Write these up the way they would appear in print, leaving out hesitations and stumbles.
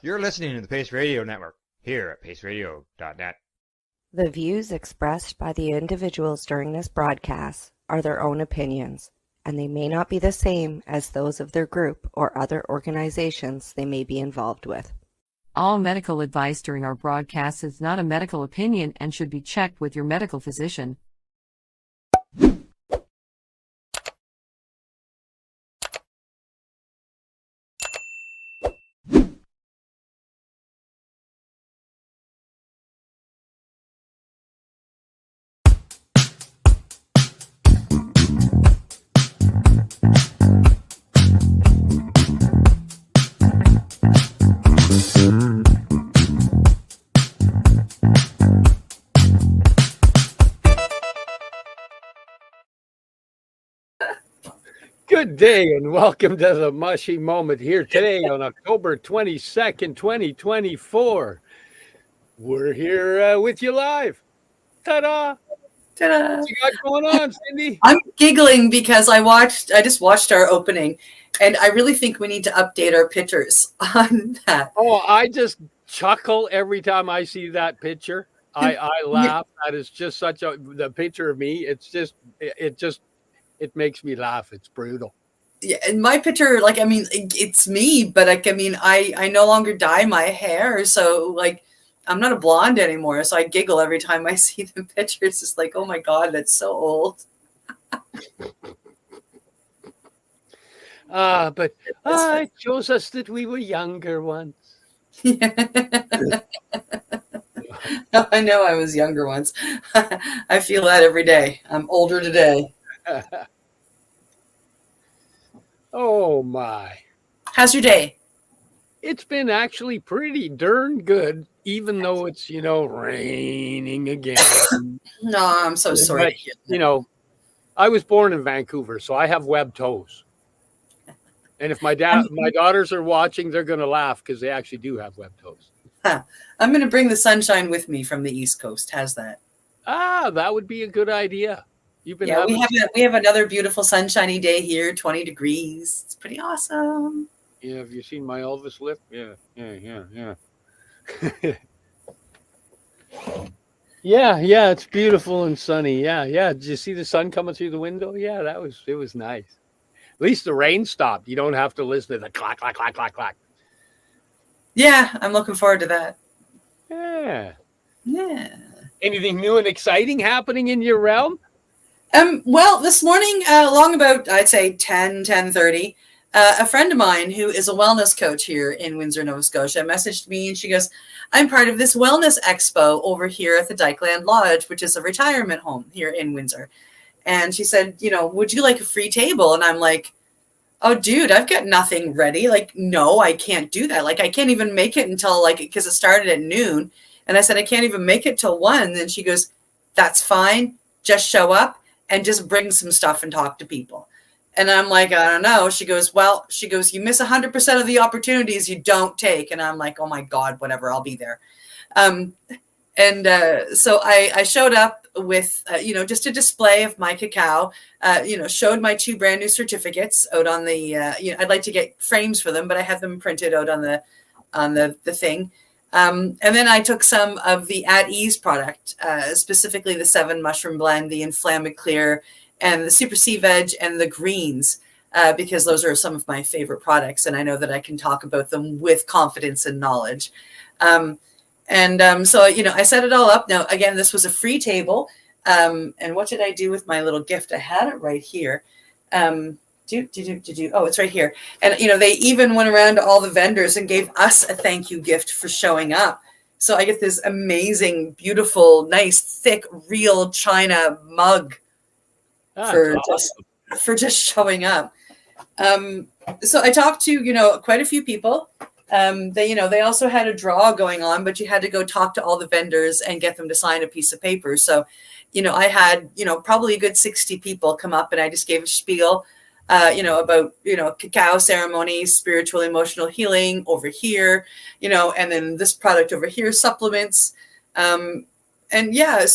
You're listening to the Pace Radio Network here at paceradio.net. The views expressed by the individuals during this broadcast are their own opinions, and they may not be the same as those of their group or other organizations they may be involved with. All medical advice during our broadcast is not a medical opinion and should be checked with your medical physician. Good day and welcome to the Mushie Moment here today on October 22nd, 2024. We're here with you live. Ta-da! Ta-da! What you got going on, Cindy? I'm giggling because I just watched our opening, and I really think we need to update our pictures on that. Oh, I just chuckle every time I see that picture. I laugh. That is just the picture of me. It makes me laugh. It's brutal. Yeah, and my picture, it's me, but I no longer dye my hair, so I'm not a blonde anymore. So I giggle every time I see the pictures. It's like, oh my God, that's so old. But it shows us that we were younger once. I know I was younger once. I feel that every day. I'm older today. Oh my. How's your day? It's been actually pretty darn good, even though it's, raining again. No, I'm so sorry. But, I was born in Vancouver, so I have webbed toes. And if my daughters are watching, they're going to laugh because they actually do have webbed toes. I'm going to bring the sunshine with me from the East Coast. How's that? That would be a good idea. We have another beautiful sunshiny day here, 20 degrees. It's pretty awesome. Yeah, have you seen my Elvis lift? Yeah. Yeah, it's beautiful and sunny. Yeah. Did you see the sun coming through the window? Yeah, it was nice. At least the rain stopped. You don't have to listen to the clack, clack, clack, clack, clack. Yeah, I'm looking forward to that. Yeah. Anything new and exciting happening in your realm? Well, this morning, along about, I'd say 10:30, a friend of mine who is a wellness coach here in Windsor, Nova Scotia, messaged me and she goes, I'm part of this wellness expo over here at the Dykeland Lodge, which is a retirement home here in Windsor. And she said, would you like a free table? And I'm like, oh, dude, I've got nothing ready. No, I can't do that. I can't even make it until because it started at noon. And I said, I can't even make it till 1. Then she goes, that's fine. Just show up and just bring some stuff and talk to people. And I'm like, I don't know. She goes, you miss 100% of the opportunities you don't take. And I'm like, oh my God, whatever, I'll be there. So I showed up with, just a display of my cacao, showed my 2 brand new certificates out on the, I'd like to get frames for them, but I have them printed out on the thing. And then I took some of the At Ease product, specifically the 7 mushroom blend, the Inflammaclear, and the Super C Veg and the greens, because those are some of my favorite products. And I know that I can talk about them with confidence and knowledge. So, I set it all up. Now, again, this was a free table. And what did I do with my little gift? I had it right here. Oh, it's right here. And, they even went around to all the vendors and gave us a thank you gift for showing up. So I get this amazing, beautiful, nice, thick, real China mug for just showing up. So I talked to, quite a few people. They also had a draw going on, but you had to go talk to all the vendors and get them to sign a piece of paper. So, I had, probably a good 60 people come up and I just gave a spiel, about, cacao ceremonies, spiritual, emotional healing over here, and then this product over here, supplements. So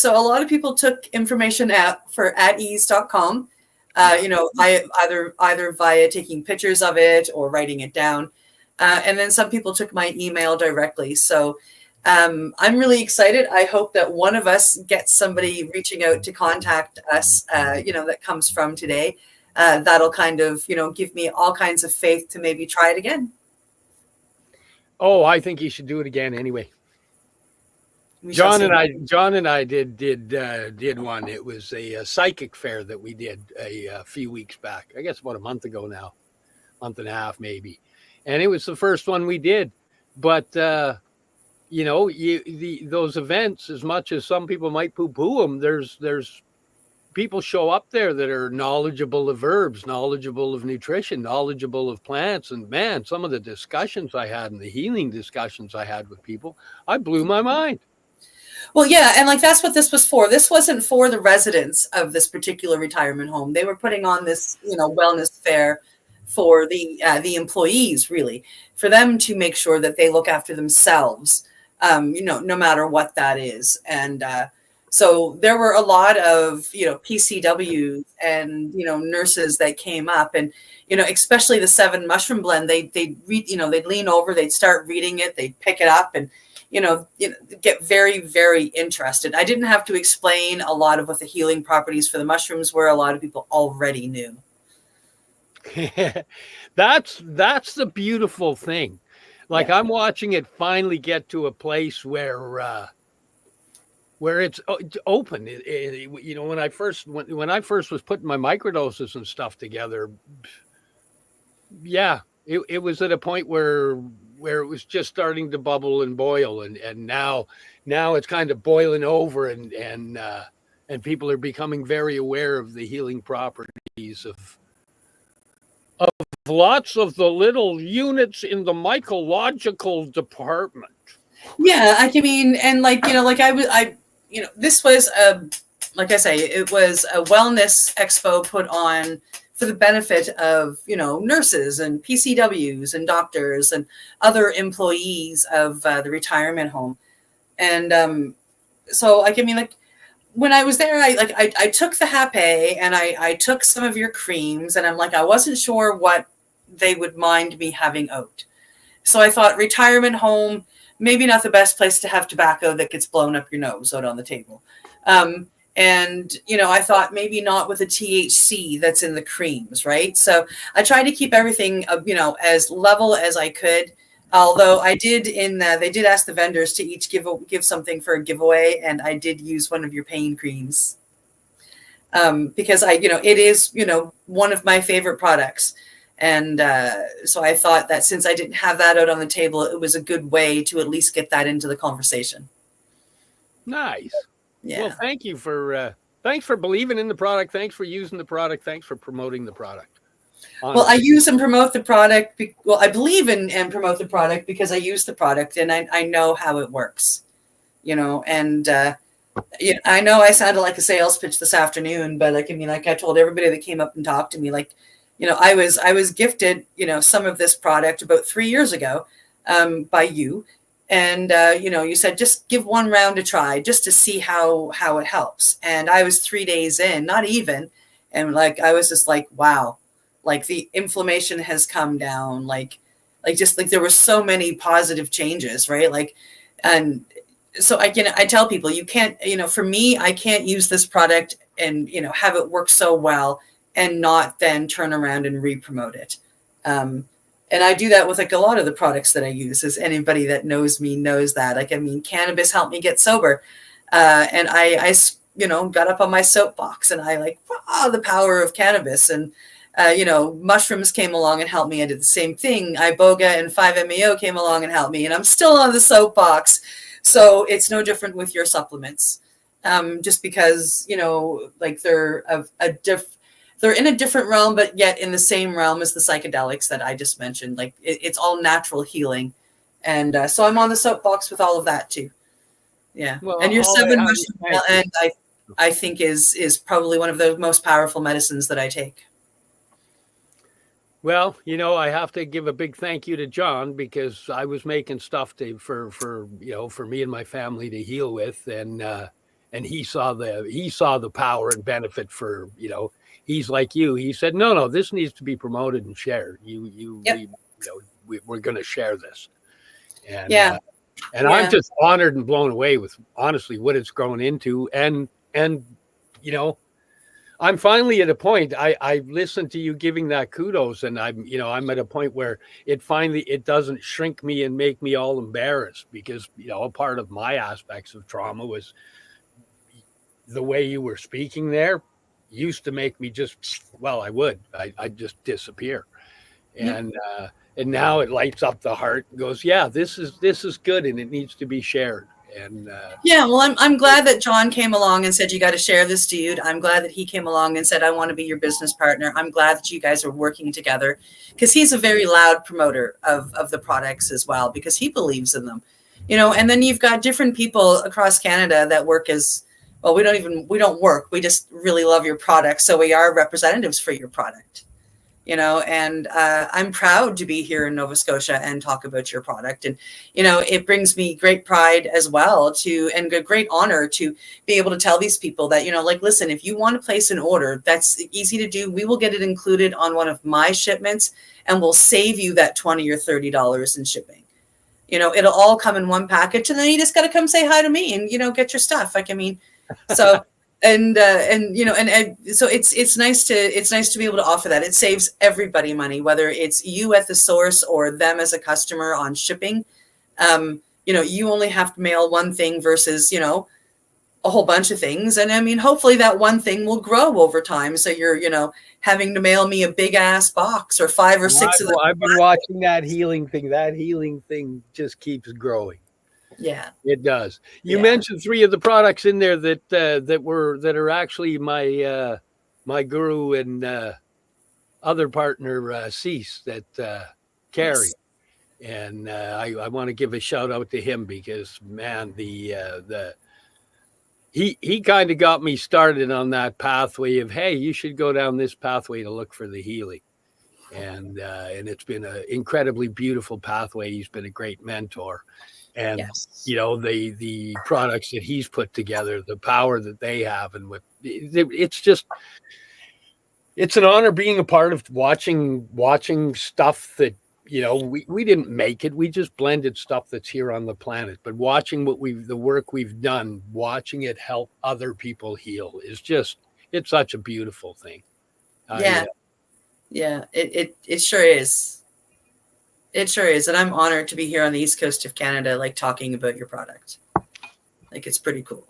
a lot of people took information for atease.com, either via taking pictures of it or writing it down. And then some people took my email directly. So I'm really excited. I hope that one of us gets somebody reaching out to contact us, that comes from today. That'll kind of, give me all kinds of faith to maybe try it again. Oh, I think you should do it again anyway. John and I did one. It was a psychic fair that we did a few weeks back. I guess about a month ago now, month and a half maybe. And it was the first one we did. But those events, as much as some people might poo-poo them, there's people show up there that are knowledgeable of herbs, knowledgeable of nutrition, knowledgeable of plants. And man, some of the discussions I had and the healing discussions I had with people, I blew my mind. Well, yeah. And like, that's what this was for. This wasn't for the residents of this particular retirement home. They were putting on this, wellness fair for the employees, really, for them to make sure that they look after themselves, no matter what that is. And so there were a lot of, PCWs and, nurses that came up, and, especially the 7 mushroom blend, they'd lean over, they'd start reading it, they'd pick it up and, get very, very interested. I didn't have to explain a lot of what the healing properties for the mushrooms were. A lot of people already knew. That's the beautiful thing. Like, yeah. I'm watching it finally get to a place where it's open. When I first was putting my microdoses and stuff together, yeah, it was at a point where it was just starting to bubble and boil, and now it's kind of boiling over, and people are becoming very aware of the healing properties of lots of the little units in the mycological department. Yeah, this was like I say, it was a wellness expo put on for the benefit of, nurses and PCWs and doctors and other employees of the retirement home. And so when I was there, I took the Hape and I took some of your creams, and I'm like, I wasn't sure what they would mind me having out. So I thought retirement home, maybe not the best place to have tobacco that gets blown up your nose out on the table. And I thought maybe not with the THC that's in the creams, right? So I tried to keep everything, as level as I could. Although I did they did ask the vendors to each give something for a giveaway, and I did use one of your pain creams because it is one of my favorite products, and so I thought that since I didn't have that out on the table, it was a good way to at least get that into the conversation. Nice. Yeah. Well, thank you thanks for believing in the product. Thanks for using the product. Thanks for promoting the product. Honestly. Well, I use and promote the product. I believe in and promote the product because I use the product and I know how it works, and I know I sounded like a sales pitch this afternoon, but I told everybody that came up and talked to me, I was gifted, some of this product about 3 years ago by you. And, you said, just give one round a try just to see how it helps. And I was 3 days in, not even. And I was just like, wow. The inflammation has come down, there were so many positive changes, right? And so I tell people, you can't, for me, I can't use this product and, have it work so well and not then turn around and re-promote it. And I do that with a lot of the products that I use, as anybody that knows me knows that. Cannabis helped me get sober. And I got up on my soapbox and the power of cannabis. And mushrooms came along and helped me. I did the same thing. Iboga and 5-MeO came along and helped me, and I'm still on the soapbox. So it's no different with your supplements. Just because, they're in a different realm, but yet in the same realm as the psychedelics that I just mentioned. It's all natural healing. And so I'm on the soapbox with all of that too. Yeah. Well, and your 7 mushroom blend, I think is probably one of the most powerful medicines that I take. Well, I have to give a big thank you to John, because I was making stuff for me and my family to heal with, and he saw the power and benefit for, he's like you. He said, no, this needs to be promoted and shared. we're going to share this. And Yeah. I'm just honored and blown away with honestly what it's grown into. And I'm finally at a point. I listened to you giving that kudos, and I'm at a point where it doesn't shrink me and make me all embarrassed, because a part of my aspects of trauma was the way you were speaking there used to make me I'd just disappear. And now it lights up the heart and goes, yeah, this is good, and it needs to be shared. And well, I'm glad that John came along and said, you got to share this, dude. I'm glad that he came along and said, I want to be your business partner. I'm glad that you guys are working together, because he's a very loud promoter of the products as well, because he believes in them, and then you've got different people across Canada that work as well. We don't work. We just really love your product. So we are representatives for your product. And I'm proud to be here in Nova Scotia and talk about your product. And, it brings me great pride as well and a great honor to be able to tell these people that, listen, if you want to place an order, that's easy to do. We will get it included on one of my shipments, and we'll save you that $20 or $30 in shipping. It'll all come in one package, and then you just got to come say hi to me and, get your stuff. So. And so it's nice to be able to offer that. It saves everybody money, whether it's you at the source or them as a customer on shipping. You only have to mail one thing versus, a whole bunch of things. And hopefully that one thing will grow over time. So you're, having to mail me a big ass box or 5 or 6 of them. I've been watching that healing thing. That healing thing just keeps growing. Yeah, it does. You mentioned 3 of the products in there that are actually my guru and other partner Cease that carry, and I want to give a shout out to him, because man, he kind of got me started on that pathway of, hey, you should go down this pathway to look for the healing, and it's been an incredibly beautiful pathway. He's been a great mentor. And, the products that he's put together, the power that they have, and it's an honor being a part of watching stuff that, we didn't make it. We just blended stuff that's here on the planet. But watching the work we've done, watching it help other people heal it's such a beautiful thing. It sure is. It sure is. And I'm honored to be here on the East Coast of Canada, talking about your product. It's pretty cool.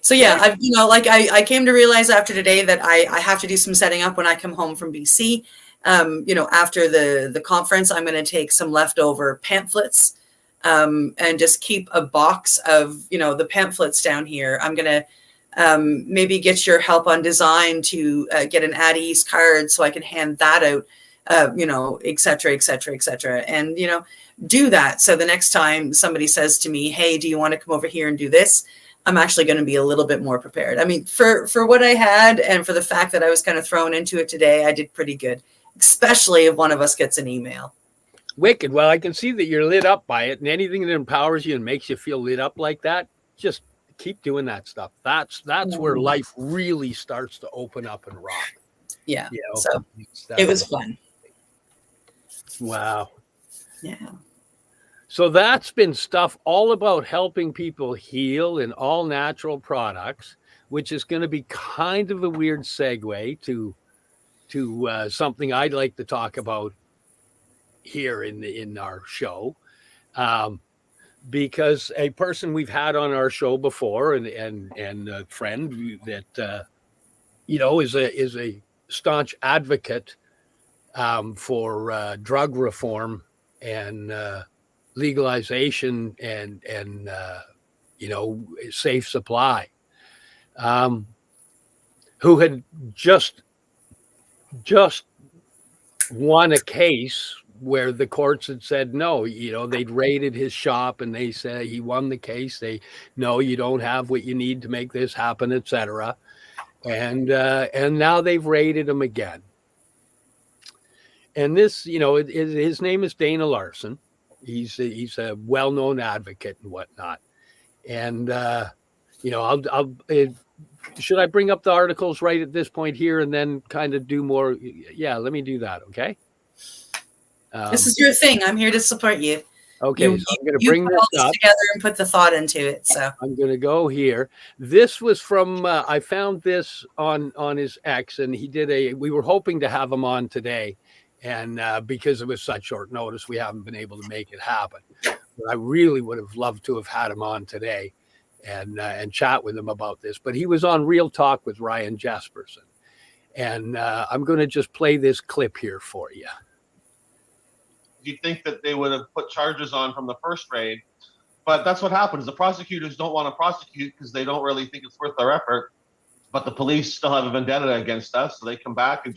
So I came to realize after today that I have to do some setting up when I come home from BC. After the conference, I'm going to take some leftover pamphlets and just keep a box of, the pamphlets down here. I'm going to maybe get your help on design to get an At Ease card so I can hand that out. Et cetera, et cetera, et cetera. And, do that. So the next time somebody says to me, hey, do you want to come over here and do this? I'm actually going to be a little bit more prepared. For what I had, and for the fact that I was kind of thrown into it today, I did pretty good, especially if one of us gets an email. Wicked. Well, I can see that you're lit up by it, and anything that empowers you and makes you feel lit up like that, just keep doing that stuff. That's where life really starts to open up and rock. Yeah. So it was fun. Wow. Yeah. So that's been stuff all about helping people heal in all natural products, which is going to be kind of a weird segue to something I'd like to talk about here in our show, because a person we've had on our show before and a friend that is a staunch advocate for drug reform and legalization and safe supply, who had just won a case where the courts had said no. They'd raided his shop and they said he won the case. No, you don't have what you need to make this happen, etc. And now they've raided him again. And this, his name is Dana Larson. He's a well-known advocate and whatnot. And should I bring up the articles right at this point here and then kind of do more? Yeah, let me do that. Okay. This is your thing. I'm here to support you. Okay, so I'm going to bring put all this up together and put the thought into it. So I'm going to go here. This was from I found this on his X, and he did we were hoping to have him on today, and because it was such short notice, we haven't been able to make it happen. But I really would have loved to have had him on today and chat with him about this. But he was on Real Talk with Ryan Jesperson, and I'm going to just play this clip here for you. You'd think that they would have put charges on from the first raid, but that's what happens. The prosecutors don't want to prosecute because they don't really think it's worth their effort, but the police still have a vendetta against us, so they come back and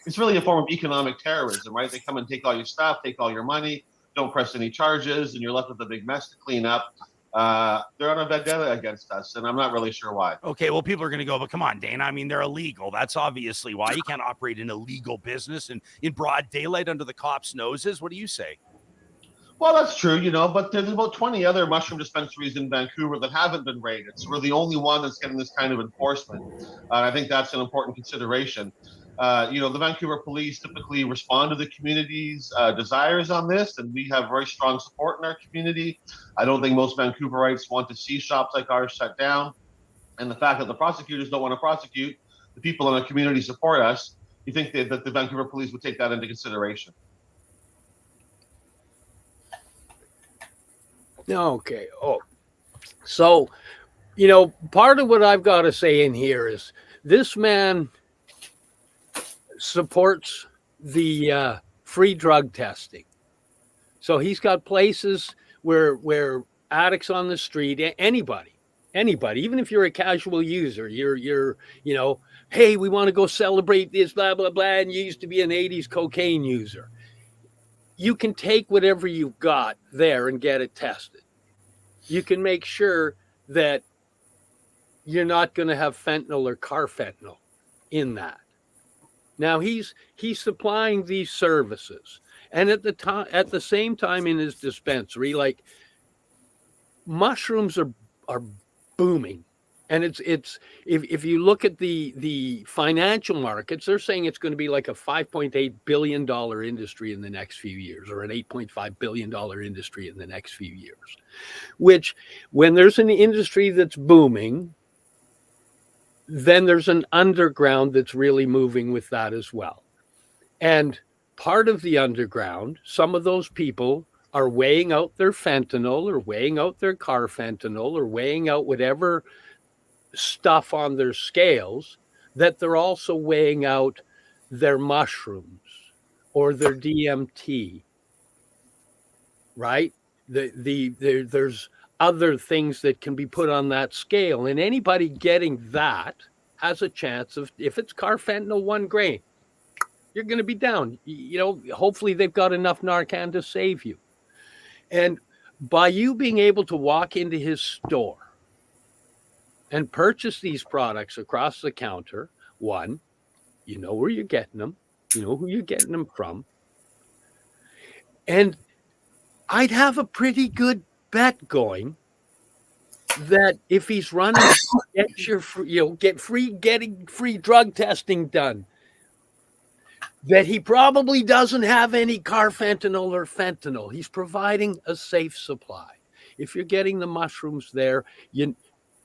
it's really a form of economic terrorism, right? They come and take all your stuff, take all your money, don't press any charges, and you're left with a big mess to clean up. They're on a vendetta against us, and I'm not really sure why. Okay, well, people are going to go, but come on, Dana. I mean, they're illegal. That's obviously why. You can't operate an illegal business in broad daylight under the cops' noses. What do you say? Well, that's true, but there's about 20 other mushroom dispensaries in Vancouver that haven't been raided. So we're the only one that's getting this kind of enforcement. I think that's an important consideration. The Vancouver police typically respond to the community's desires on this, and we have very strong support in our community. I don't think most Vancouverites want to see shops like ours shut down. And the fact that the prosecutors don't want to prosecute, the people in our community support us, you think that the Vancouver police would take that into consideration? Okay. Oh, so, part of what I've got to say in here is this man supports the free drug testing. So he's got places where addicts on the street, anybody, even if you're a casual user, you're hey, we want to go celebrate this, blah, blah, blah, and you used to be an 80s cocaine user. You can take whatever you've got there and get it tested. You can make sure that you're not going to have fentanyl or carfentanil in that. Now he's supplying these services, and at the same time in his dispensary, like, mushrooms are booming, and it's if you look at the financial markets, they're saying it's going to be like a $5.8 billion industry in the next few years, or an $8.5 billion industry in the next few years. Which, when there's an industry that's booming, then there's an underground that's really moving with that as well. And part of the underground, some of those people are weighing out their fentanyl, or weighing out their carfentanil, or weighing out whatever stuff on their scales, that they're also weighing out their mushrooms or their DMT, right? There's other things that can be put on that scale, and anybody getting that has a chance of, if it's carfentanil 1 grain, you're going to be down. Hopefully they've got enough Narcan to save you. And by you being able to walk into his store and purchase these products across the counter, one, you know where you're getting them, you know who you're getting them from, and I'd have a pretty good bet going that if he's running, getting free drug testing done, that he probably doesn't have any carfentanil or fentanyl. He's providing a safe supply. If you're getting the mushrooms there, you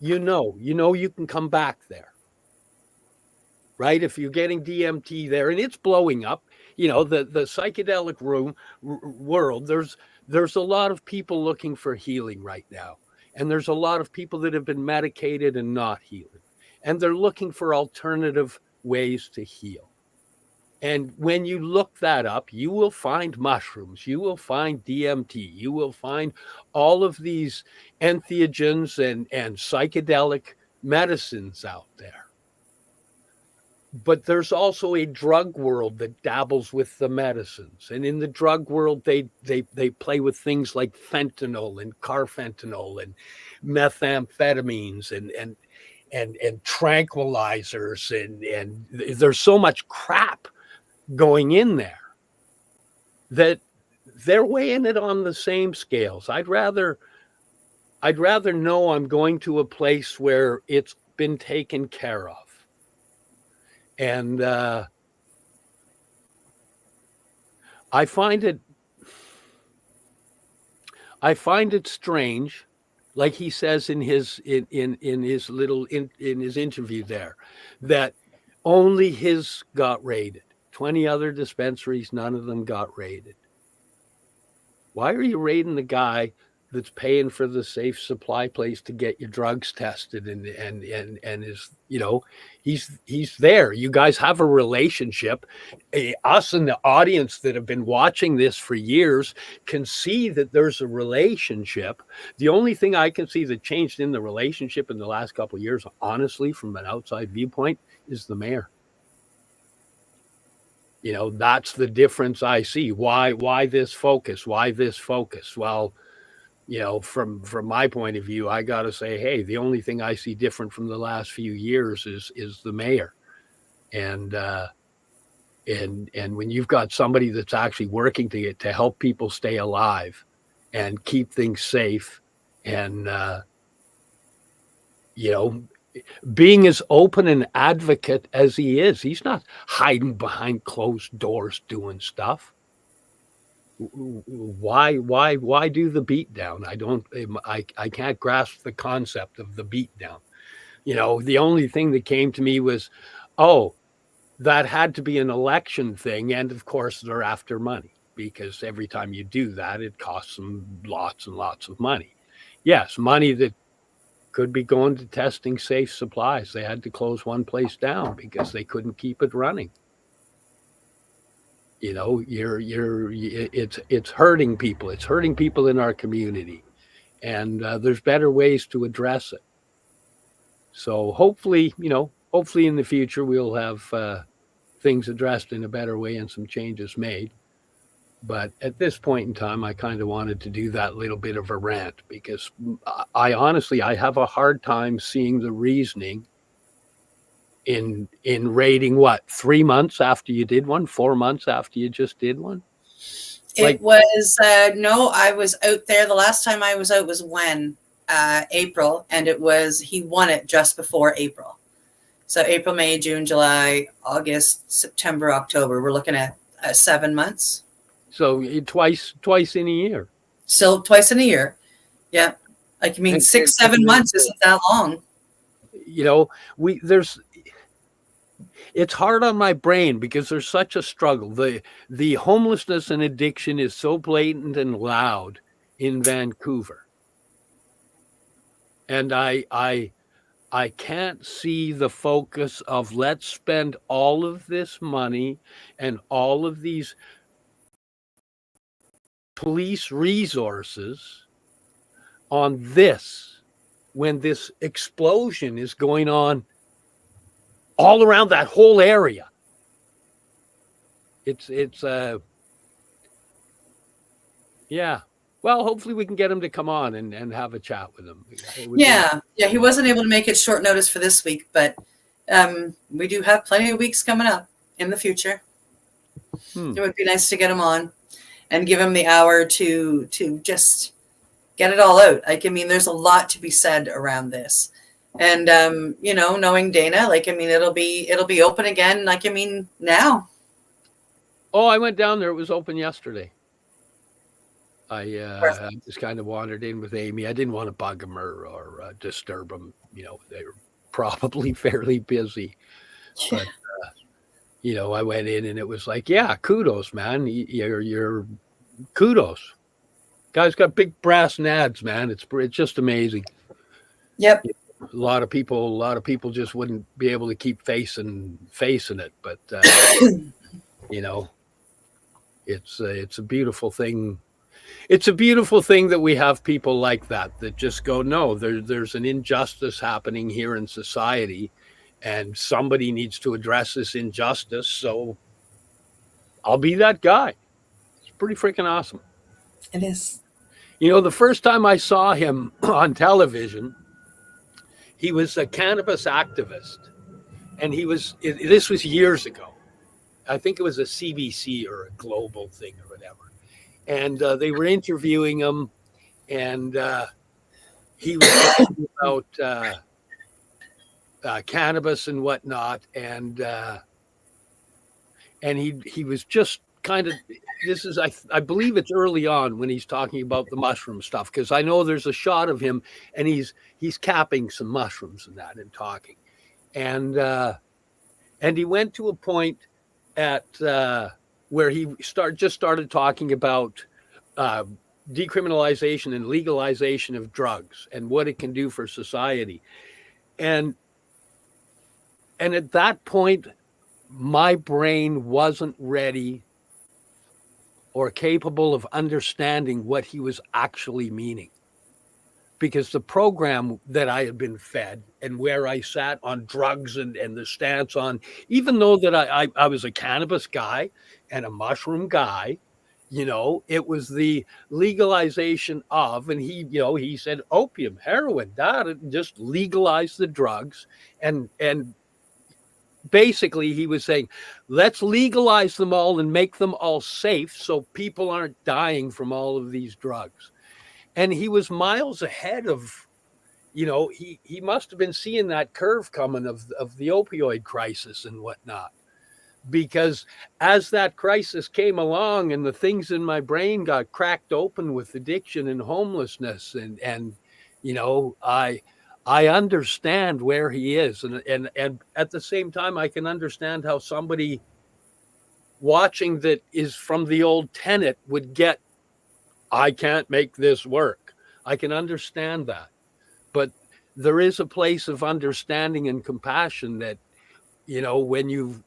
can come back there, right? If you're getting DMT there and it's blowing up, the psychedelic world, there's a lot of people looking for healing right now. And there's a lot of people that have been medicated and not healing. And they're looking for alternative ways to heal. And when you look that up, you will find mushrooms, you will find DMT, you will find all of these entheogens and psychedelic medicines out there. But there's also a drug world that dabbles with the medicines. And in the drug world, they play with things like fentanyl and carfentanil and methamphetamines and tranquilizers. And there's so much crap going in there that they're weighing it on the same scales. I'd rather know I'm going to a place where it's been taken care of. And I find it I find it strange, like he says in his in his little in his interview there, that only his got raided. 20 other dispensaries, none of them got raided. Why are you raiding the guy that's paying for the safe supply place to get your drugs tested and is, you know, he's there. You guys have a relationship. Us and the audience that have been watching this for years can see that there's a relationship. The only thing I can see that changed in the relationship in the last couple of years, honestly, from an outside viewpoint, is the mayor. You know, that's the difference I see. Why this focus? Why this focus? Well, you know, from my point of view, I got to say, hey, the only thing I see different from the last few years is the mayor. And when you've got somebody that's actually working to help people stay alive and keep things safe, and you know, being as open an advocate as he is, he's not hiding behind closed doors doing stuff. Why do the beatdown? I can't grasp the concept of the beatdown. You know, the only thing that came to me was, oh, that had to be an election thing. And of course, they're after money, because every time you do that, it costs them lots and lots of money. Yes, money that could be going to testing safe supplies. They had to close one place down because they couldn't keep it running. You know, it's hurting people. It's hurting people in our community, and there's better ways to address it. So hopefully, you know, hopefully in the future we'll have things addressed in a better way and some changes made. But at this point in time, I kind of wanted to do that little bit of a rant, because I honestly have a hard time seeing the reasoning in raiding, what, 3 months after you did one, 4 months after you just did one? It was no, I was out there. The last time I was out was when April, and he won it just before April. So April, May, June, July, August, September, October. We're looking at 7 months. So twice in a year. Still twice in a year. Yeah. Like, I mean, 6-7 months isn't that long. You know, it's hard on my brain because there's such a struggle. The homelessness and addiction is so blatant and loud in Vancouver. And I can't see the focus of, let's spend all of this money and all of these police resources on this when this explosion is going on all around that whole area. It's yeah. Well, hopefully we can get him to come on and have a chat with him. Yeah. He wasn't able to make it short notice for this week, but we do have plenty of weeks coming up in the future. It would be nice to get him on and give him the hour to just get it all out. Like, I mean, there's a lot to be said around this. And, you know, knowing Dana, like, I mean, it'll be open again. Like, I mean, now. Oh, I went down there. It was open yesterday. I just kind of wandered in with Amy. I didn't want to bug him or disturb him. You know, they were probably fairly busy. But, you know, I went in and it was like, yeah, kudos, man. You're kudos. Guy's got big brass nads, man. It's just amazing. Yep. A lot of people just wouldn't be able to keep facing it. But, you know, it's a beautiful thing. It's a beautiful thing that we have people like that just go, no, there's an injustice happening here in society, and somebody needs to address this injustice. So I'll be that guy. It's pretty freaking awesome. It is. You know, the first time I saw him on television, he was a cannabis activist, and this was years ago. I think it was a CBC or a global thing or whatever. And they were interviewing him, and he was talking about cannabis and whatnot, and he was just kind of, this is, I believe it's early on when he's talking about the mushroom stuff, because I know there's a shot of him and he's capping some mushrooms and that and talking. And he went to a point at where he just started talking about decriminalization and legalization of drugs and what it can do for society. And at that point, my brain wasn't ready or capable of understanding what he was actually meaning. Because the program that I had been fed and where I sat on drugs and the stance on, even though that I was a cannabis guy and a mushroom guy, you know, it was the legalization of, and he said opium, heroin, just legalize the drugs. And basically he was saying, let's legalize them all and make them all safe so people aren't dying from all of these drugs. And he was miles ahead of, you know, he must have been seeing that curve coming of the opioid crisis and whatnot. Because as that crisis came along and the things in my brain got cracked open with addiction and homelessness, and you know, I understand where he is. And at the same time, I can understand how somebody watching that is from the old tenet would get, I can't make this work. I can understand that. But there is a place of understanding and compassion that, you know, when you've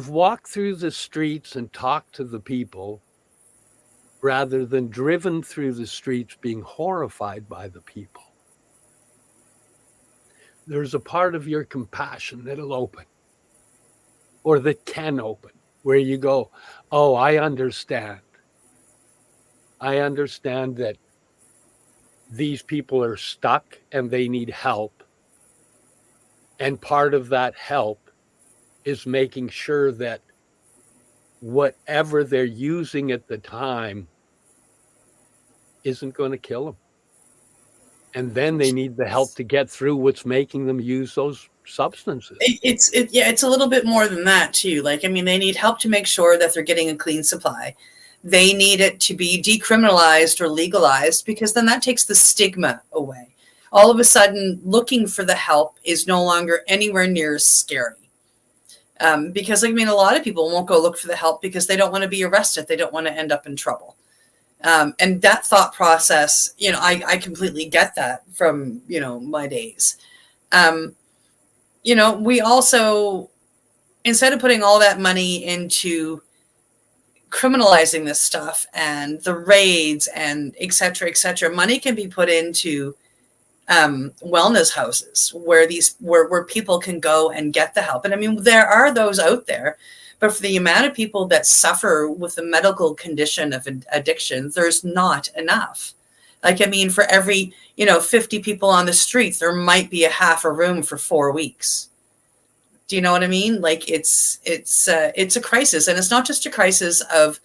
walked through the streets and talked to the people, rather than driven through the streets being horrified by the people, there's a part of your compassion that'll open. Or that can open, where you go, oh, I understand. I understand that these people are stuck and they need help. And part of that help is making sure that whatever they're using at the time isn't going to kill them. And then they need the help to get through what's making them use those substances. It's a little bit more than that too. Like, I mean, they need help to make sure that they're getting a clean supply. They need it to be decriminalized or legalized, because then that takes the stigma away. All of a sudden, looking for the help is no longer anywhere near as scary. Because, I mean, a lot of people won't go look for the help because they don't want to be arrested. They don't want to end up in trouble. And that thought process, you know, I completely get that from, you know, my days. You know, we also, instead of putting all that money into criminalizing this stuff and the raids and et cetera, money can be put into wellness houses where people can go and get the help. And I mean, there are those out there, but for the amount of people that suffer with the medical condition of addiction, there's not enough. Like, I mean, for every, 50 people on the streets, there might be a half a room for 4 weeks. Do you know what I mean? Like, it's a crisis, and it's not just a crisis of,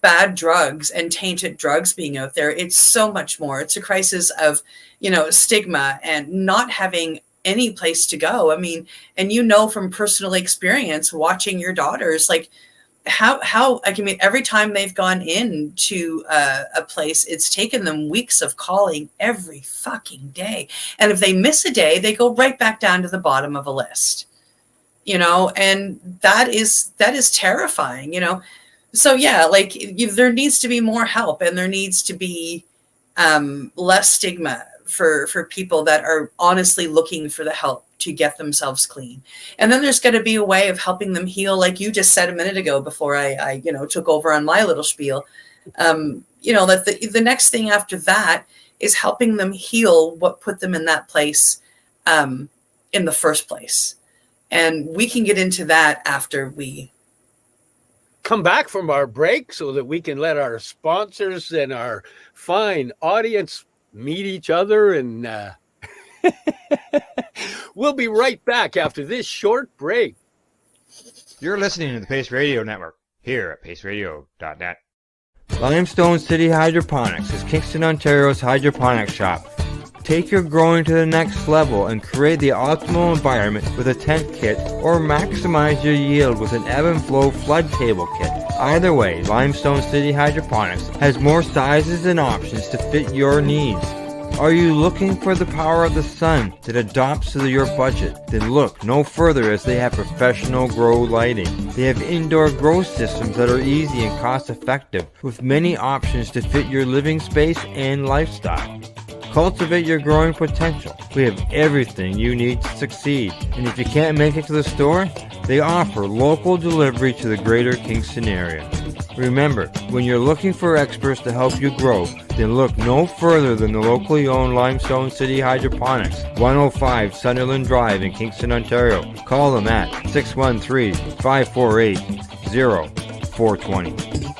bad drugs and tainted drugs being out there. It's so much more. It's a crisis of, stigma and not having any place to go. I mean, and from personal experience watching your daughters, like how I mean, every time they've gone into a place, it's taken them weeks of calling every fucking day. And if they miss a day, they go right back down to the bottom of a list, and that is terrifying, So yeah, like there needs to be more help, and there needs to be less stigma for people that are honestly looking for the help to get themselves clean. And then there's got to be a way of helping them heal, like you just said a minute ago before I took over on my little spiel. That the next thing after that is helping them heal what put them in that place in the first place. And we can get into that after we come back from our break so that we can let our sponsors and our fine audience meet each other, and we'll be right back after this short break. You're listening to the Pace Radio Network here at paceradio.net. Limestone City Hydroponics is Kingston, Ontario's hydroponics shop. Take your growing to the next level and create the optimal environment with a tent kit, or maximize your yield with an ebb and flow flood table kit. Either way, Limestone City Hydroponics has more sizes and options to fit your needs. Are you looking for the power of the sun that adapts to your budget? Then look no further, as they have professional grow lighting. They have indoor grow systems that are easy and cost effective, with many options to fit your living space and lifestyle. Cultivate your growing potential. We have everything you need to succeed. And if you can't make it to the store, they offer local delivery to the greater Kingston area. Remember, when you're looking for experts to help you grow, then look no further than the locally owned Limestone City Hydroponics, 105 Sunderland Drive in Kingston, Ontario. Call them at 613-548-0420.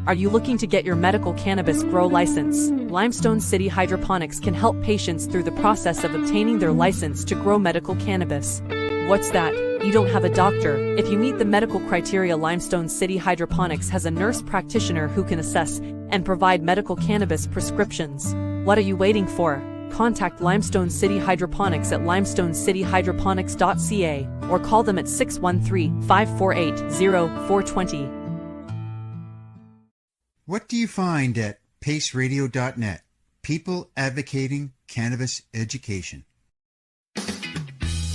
Are you looking to get your medical cannabis grow license? Limestone City Hydroponics can help patients through the process of obtaining their license to grow medical cannabis. What's that? You don't have a doctor. If you meet the medical criteria, Limestone City Hydroponics has a nurse practitioner who can assess and provide medical cannabis prescriptions. What are you waiting for? Contact Limestone City Hydroponics at limestonecityhydroponics.ca or call them at 613-548-0420. What do you find at paceradio.net? People advocating cannabis education.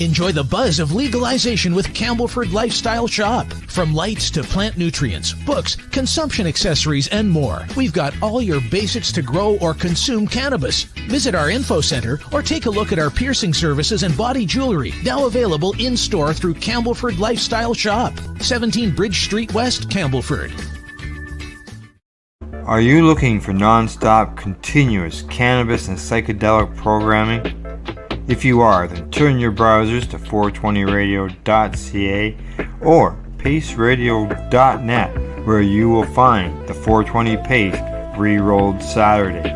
Enjoy the buzz of legalization with Campbellford Lifestyle Shop. From lights to plant nutrients, books, consumption accessories, and more, we've got all your basics to grow or consume cannabis. Visit our info center or take a look at our piercing services and body jewelry, now available in-store through Campbellford Lifestyle Shop, 17 Bridge Street West, Campbellford. Are you looking for non-stop, continuous cannabis and psychedelic programming? If you are, then turn your browsers to 420radio.ca or paceradio.net, where you will find the 420 Pace re-rolled Saturday.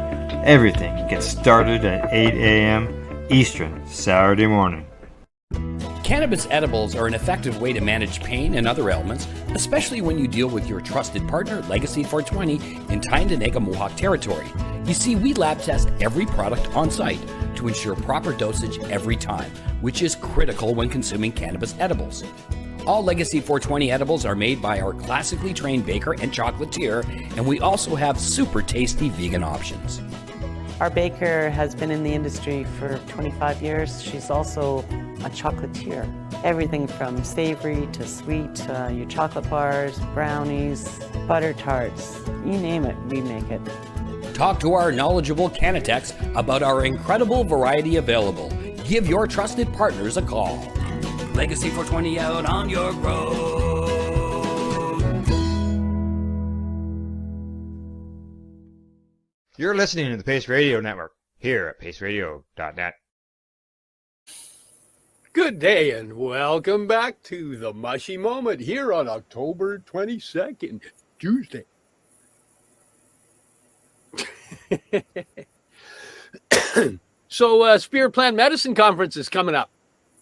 Everything gets started at 8 a.m. Eastern Saturday morning. Cannabis edibles are an effective way to manage pain and other ailments, especially when you deal with your trusted partner, Legacy 420, in Tyendinaga Mohawk territory. You see, we lab test every product on site to ensure proper dosage every time, which is critical when consuming cannabis edibles. All Legacy 420 edibles are made by our classically trained baker and chocolatier, and we also have super tasty vegan options. Our baker has been in the industry for 25 years. She's also a chocolatier. Everything from savory to sweet, your chocolate bars, brownies, butter tarts, you name it, we make it. Talk to our knowledgeable Cannatex about our incredible variety available. Give your trusted partners a call. Legacy 420 out on your road. You're listening to the Pace Radio Network here at paceradio.net. Good day and welcome back to the Mushy Moment here on October 22nd, Tuesday. So, Spear Plant Medicine Conference is coming up.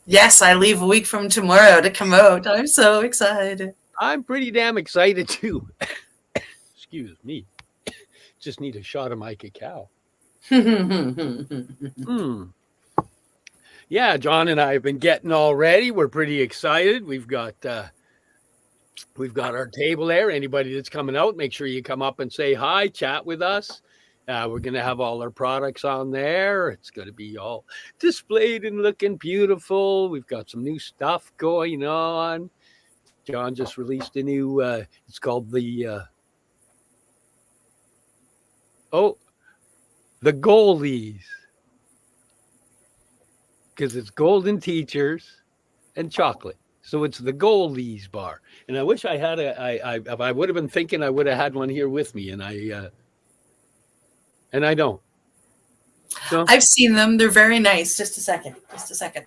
Yes, I leave a week from tomorrow to come out. I'm so excited. I'm pretty damn excited too. Excuse me. Just need a shot of my cacao. Yeah, John and I have been getting all ready. We're pretty excited. We've got our table there. Anybody that's coming out, make sure you come up and say hi, chat with us. We're going to have all our products on there. It's going to be all displayed and looking beautiful. We've got some new stuff going on. John just released a new, it's called the Goldies. Because it's golden teachers and chocolate. So it's the Goldies bar. And I wish I had if I would have been thinking, I would have had one here with me. And I don't. So, I've seen them. They're very nice. Just a second.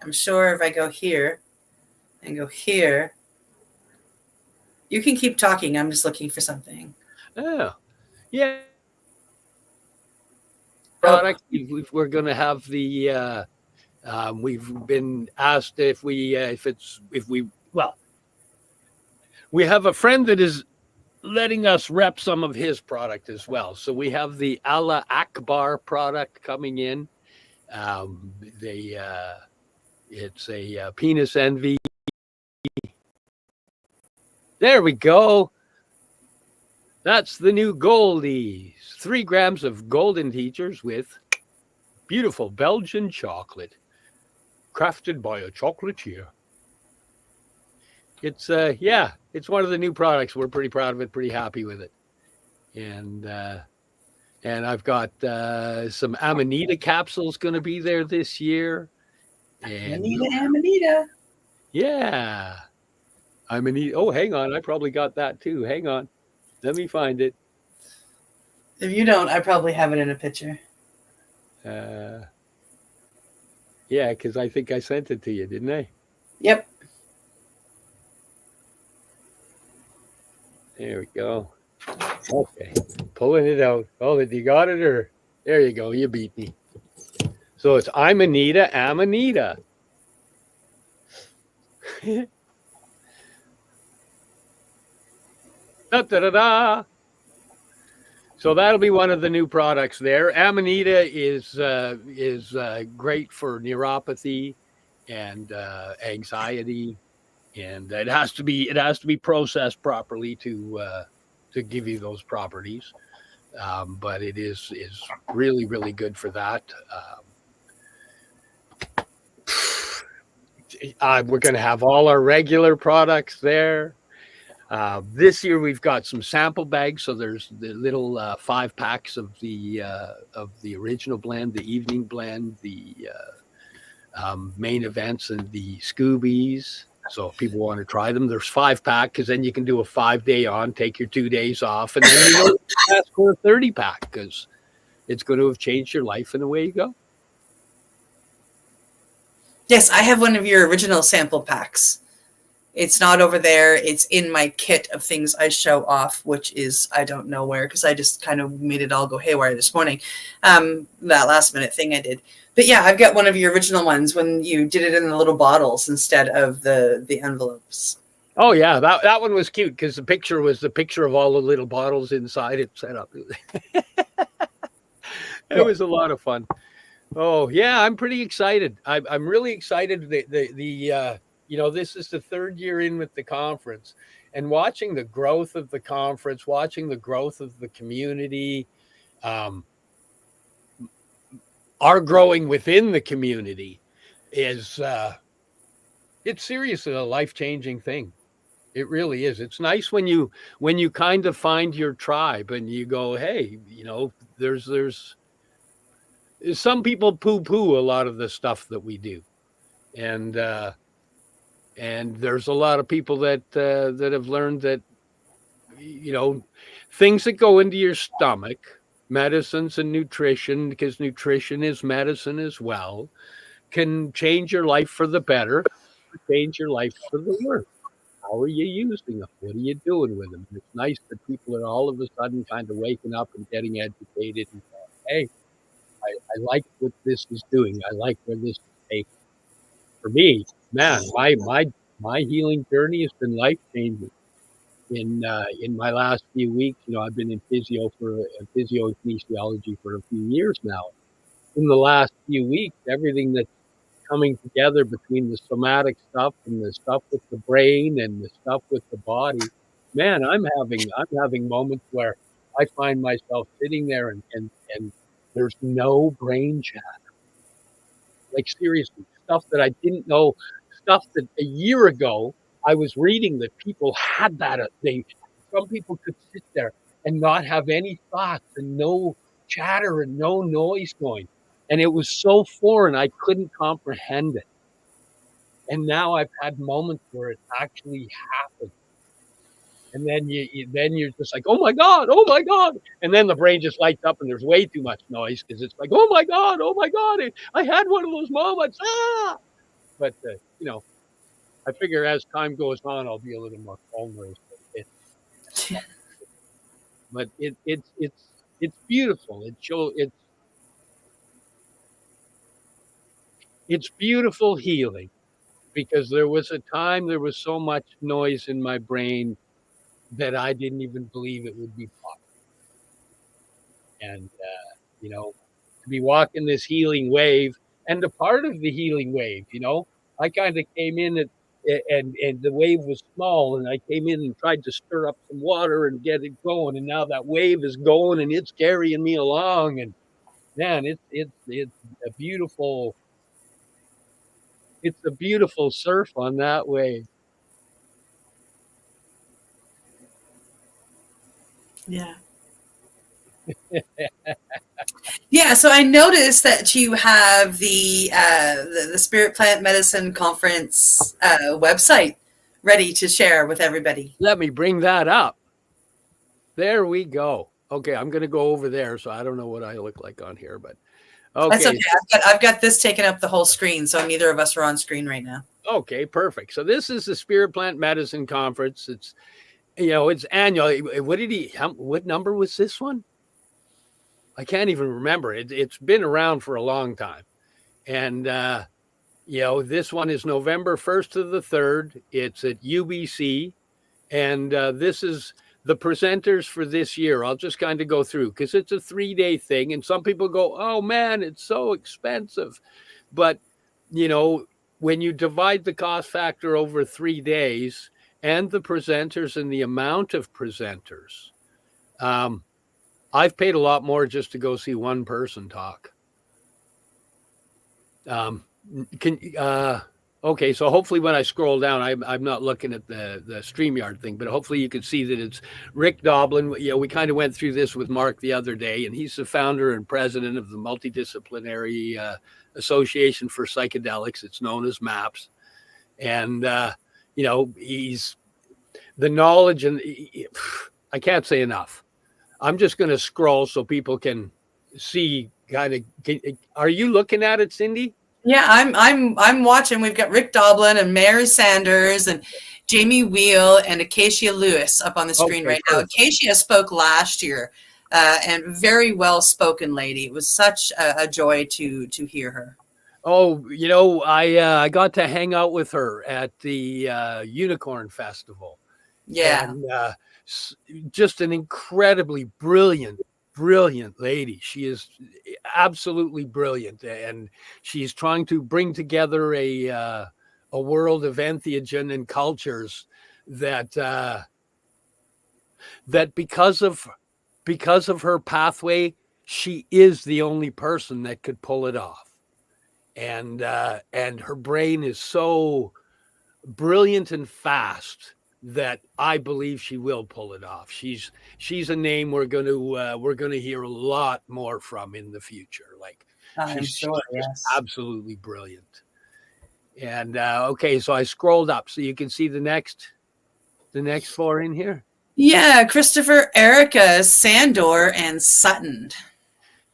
I'm sure if I go here and go here, you can keep talking. I'm just looking for something. Oh, yeah. Product. We're going to have the, we've been asked we have a friend that is letting us rep some of his product as well. So we have the Allah Akbar product coming in. It's a penis envy. There we go. That's the new Goldies. 3 grams of golden teachers with beautiful Belgian chocolate, crafted by a chocolatier. It's it's one of the new products. We're pretty proud of it, pretty happy with it. And I've got some Amanita capsules going to be there this year. And Amanita. Yeah. Amanita. Oh, hang on. I probably got that too. Hang on. Let me find it. If you don't, I probably have it in a picture. Yeah, because I think I sent it to you, didn't I? Yep. There we go. Okay. Pulling it out. Oh, you got it? Or there you go. You beat me. So it's Amanita. Da-da-da-da. So that'll be one of the new products there. Amanita is great for neuropathy and anxiety, and it has to be processed properly to give you those properties. But it is really, really good for that. We're going to have all our regular products there. This year we've got some sample bags, so there's the little 5 packs of the original blend, the evening blend, the main events, and the Scoobies. So if people want to try them, there's 5 pack, because then you can do a 5-day on, take your 2 days off, and then you ask for a 30 pack because it's going to have changed your life and away you go. Yes, I have one of your original sample packs. It's not over there. It's in my kit of things I show off, which is, I don't know where, because I just kind of made it all go haywire this morning. That last minute thing I did. But yeah, I've got one of your original ones when you did it in the little bottles instead of the envelopes. Oh yeah, that one was cute because the picture was the picture of all the little bottles inside it set up. It was a lot of fun. Oh yeah, I'm pretty excited. I'm really excited. This is the 3rd year in with the conference, and watching the growth of the conference, watching the growth of the community, our growing within the community is it's seriously a life-changing thing. It really is. It's nice when you kind of find your tribe and you go, hey, there's some people poo-poo a lot of the stuff that we do, and there's a lot of people that have learned that things that go into your stomach, medicines and nutrition, because nutrition is medicine as well, can change your life for the better, change your life for the worse. How are you using them? What are you doing with them? It's nice that people are all of a sudden kind of waking up and getting educated and saying, hey, I like what this is doing. I like where this is taking. For me, man, my healing journey has been life changing. In my last few weeks, I've been in physiokinesiology for a few years now. In the last few weeks, everything that's coming together between the somatic stuff and the stuff with the brain and the stuff with the body, man, I'm having moments where I find myself sitting there and there's no brain chatter. Like seriously, stuff that I didn't know, stuff that a year ago I was reading that people had that. Some people could sit there and not have any thoughts and no chatter and no noise going. And it was so foreign, I couldn't comprehend it. And now I've had moments where it actually happened. And then you're just like, oh my God. And then the brain just lights up and there's way too much noise because it's like, oh my God. I had one of those moments. But, I figure as time goes on, I'll be a little more calmer. But it's beautiful. It's beautiful healing, because there was a time there was so much noise in my brain that I didn't even believe it would be possible. And, to be walking this healing wave and a part of the healing wave, I kind of came in and the wave was small and I came in and tried to stir up some water and get it going. And now that wave is going and it's carrying me along. And man, it's a beautiful, surf on that wave. Yeah. Yeah, so I noticed that you have the Spirit Plant Medicine Conference website ready to share with everybody. Let me bring that up. There we go. Okay, I'm going to go over there, so I don't know what I look like on here, but okay. That's okay. I've got this taking up the whole screen, so neither of us are on screen right now. Okay, perfect. So this is the Spirit Plant Medicine Conference. It's it's annual. What number was this one? I can't even remember. It's been around for a long time. And, this one is November 1st to the 3rd. It's at UBC. And this is the presenters for this year. I'll just kind of go through because it's a 3-day thing. And some people go, oh, man, it's so expensive. But, when you divide the cost factor over 3 days and the presenters and the amount of presenters, I've paid a lot more just to go see one person talk. Okay, so hopefully when I scroll down, I'm not looking at the StreamYard thing, but hopefully you can see that it's Rick Doblin. We kind of went through this with Mark the other day, and he's the founder and president of the Multidisciplinary Association for Psychedelics. It's known as MAPS. And, he's the knowledge, and I can't say enough. I'm just going to scroll so people can see are you looking at it, Cindy? Yeah, I'm watching. We've got Rick Doblin and Mary Sanders and Jamie Wheel and Acacia Lewis up on the screen right now. Acacia spoke last year and very well spoken lady. It was such a joy to hear her. Oh, I got to hang out with her at the Unicorn Festival. Yeah. And, just an incredibly brilliant lady. She is absolutely brilliant, and she's trying to bring together a world of entheogen and cultures that because of her pathway, she is the only person that could pull it off, and her brain is so brilliant and fast that I believe she will pull it off. She's a name we're going to hear a lot more from in the future. Like she's absolutely brilliant. And okay, so I scrolled up so you can see the next 4 in here. Yeah, Christopher, Erica, Sandor, and Sutton.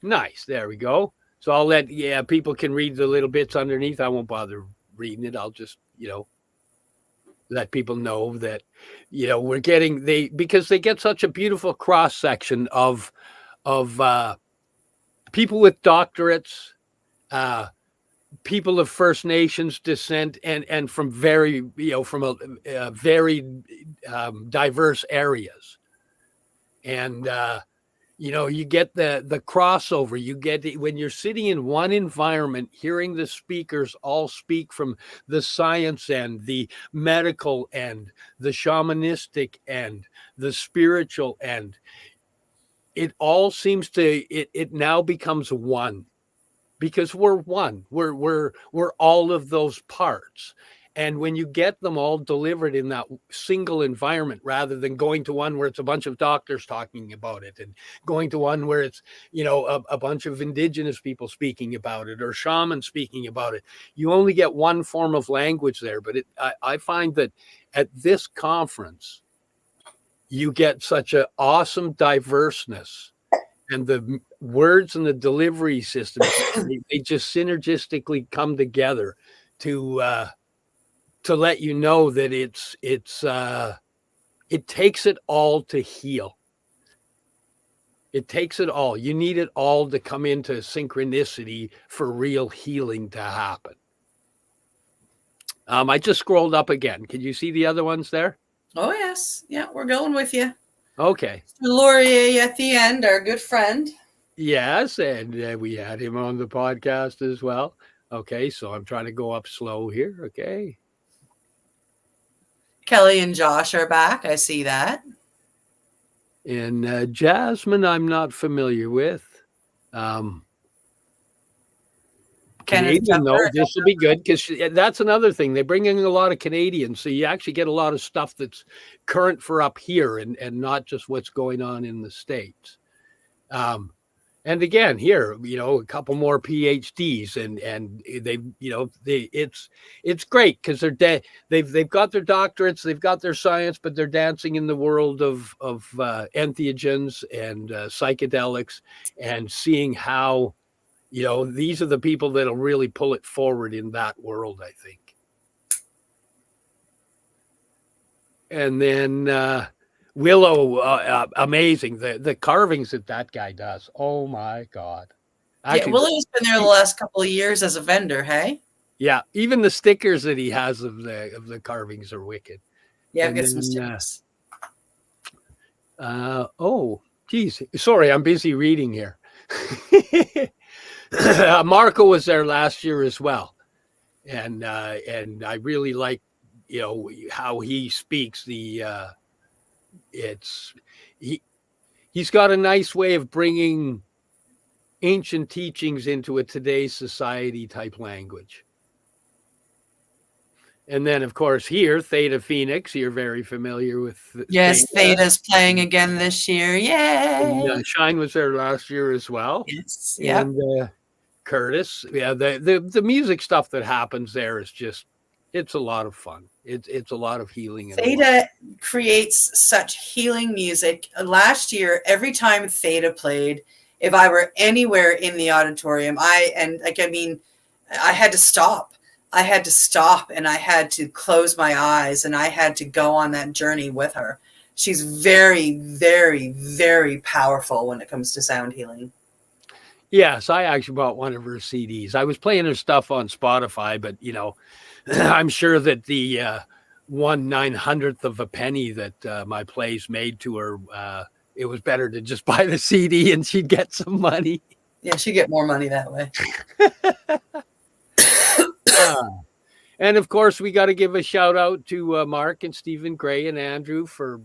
Nice. There we go. So I'll let people can read the little bits underneath. I won't bother reading it. I'll just let people know that we're getting because they get such a beautiful cross section of people with doctorates, people of First Nations descent, and from very diverse areas, and you get the crossover. You get when you're sitting in one environment, hearing the speakers all speak from the science end, the medical end, the shamanistic end, the spiritual end. It all seems to it now becomes one, because we're one. We're all of those parts. And when you get them all delivered in that single environment, rather than going to one where it's a bunch of doctors talking about it, and going to one where it's, a bunch of indigenous people speaking about it or shamans speaking about it, you only get one form of language there. But I find that at this conference, you get such an awesome diverseness, and the words and the delivery systems, they just synergistically come together to let you know that it takes it all to heal. It takes it all. You need it all to come into synchronicity for real healing to happen. I just scrolled up again. Can you see the other ones there? Oh, yes. Yeah, we're going with you. Okay. Laurier at the end, our good friend. Yes, and we had him on the podcast as well. Okay, so I'm trying to go up slow here. Okay. Kelly and Josh are back. I see that. And Jasmine, I'm not familiar with. Canadian, though, this will be good because that's another thing. They bring in a lot of Canadians, so you actually get a lot of stuff that's current for up here and not just what's going on in the States. And again, here, a couple more PhDs, and it's great because they've got their doctorates, they've got their science, but they're dancing in the world of entheogens and psychedelics, and seeing how, these are the people that'll really pull it forward in that world, I think. And then Willow, amazing. The carvings that guy does. Oh my God. Actually, Willow's been there the last couple of years as a vendor, hey? Yeah, even the stickers that he has of the carvings are wicked. Yeah, I've got some stickers. Oh, geez. Sorry, I'm busy reading here. Marco was there last year as well. And I really like, how he speaks he's got a nice way of bringing ancient teachings into a today's society type language. And then, of course, here, Theta Phoenix, you're very familiar with. Yes, Theta's playing again this year. Yay! And, Shine was there last year as well. Yes, yeah. And Curtis, the music stuff that happens there is just, it's a lot of fun. It's a lot of healing. Theta creates such healing music. Last year, every time Theta played, if I were anywhere in the auditorium, I had to stop. I had to stop and I had to close my eyes and I had to go on that journey with her. She's very, very, very powerful when it comes to sound healing. Yes, I actually bought one of her CDs. I was playing her stuff on Spotify, but I'm sure that the 1/900th of a penny that my plays made to her, it was better to just buy the CD and she'd get some money. Yeah, she'd get more money that way. And of course, we got to give a shout out to Mark and Stephen Gray and Andrew for